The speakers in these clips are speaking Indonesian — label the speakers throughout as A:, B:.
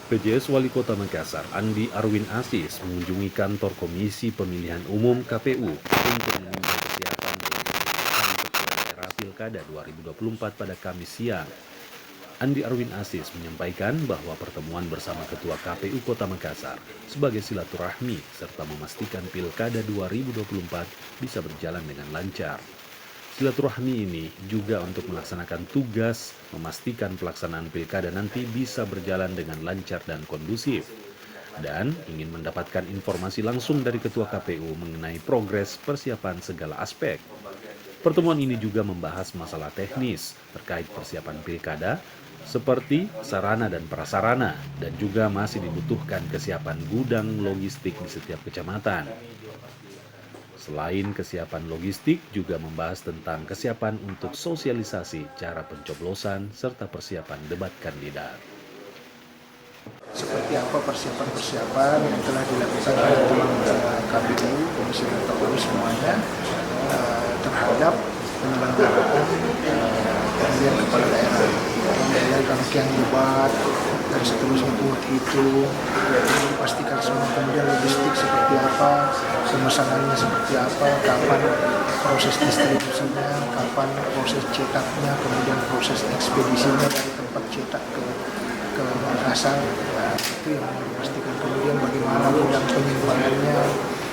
A: PJS Wali Kota Makassar, Andi Arwin Aziz, mengunjungi kantor Komisi Pemilihan Umum KPU untuk meninjau kesiapan dari penyelenggaraan Pilkada 2024 pada Kamis siang. Andi Arwin Aziz menyampaikan bahwa pertemuan bersama Ketua KPU Kota Makassar sebagai silaturahmi serta memastikan Pilkada 2024 bisa berjalan dengan lancar. Silaturahmi ini juga untuk melaksanakan tugas memastikan pelaksanaan pilkada nanti bisa berjalan dengan lancar dan kondusif. Dan ingin mendapatkan informasi langsung dari Ketua KPU mengenai progres persiapan segala aspek. Pertemuan ini juga membahas masalah teknis terkait persiapan pilkada, seperti sarana dan prasarana, dan juga masih dibutuhkan kesiapan gudang logistik di setiap kecamatan. Selain kesiapan logistik, juga membahas tentang kesiapan untuk sosialisasi cara pencoblosan serta persiapan debat kandidat.
B: Seperti apa persiapan-persiapan yang telah dilakukan oleh teman KPU, Komisi Pemilihan semuanya terhadap penyelenggaraan pemilihan kepala daerah, dari rangkaian debat dan seterusnya itu dipastikan semua, kemudian logistik seperti apa, pemesanannya seperti apa, kapan proses distribusinya, kapan proses cetaknya, kemudian proses ekspedisinya dari tempat cetak ke Makassar. Nah, itu yang dipastikan, kemudian bagaimana gudang penyimpanannya.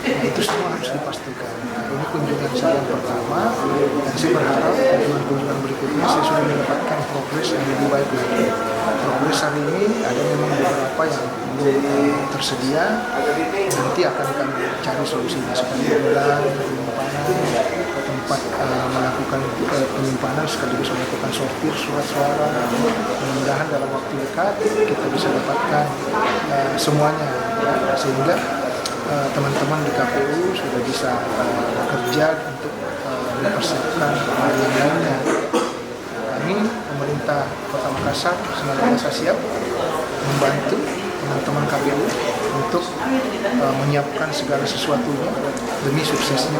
B: Nah, itu semua harus dipastikan. Nah, ini kunjungan saya yang pertama, dan saya berharap kunjungan berikutnya saya sudah mendapatkan progres yang lebih baik lagi. Progres hari ini ada memang beberapa yang belum tersedia, nanti akan kami cari solusinya, seperti gudang, penyimpanan, tempat melakukan penyimpanan sekaligus melakukan sortir surat suara. Mudah-mudahan dalam waktu dekat kita bisa dapatkan semuanya, sehingga teman-teman di KPU sudah bisa bekerja untuk mempersiapkan hal yang lainnya. Kami, pemerintah Kota Makassar, senantiasa siap membantu teman-teman KPU untuk menyiapkan segala sesuatunya demi suksesnya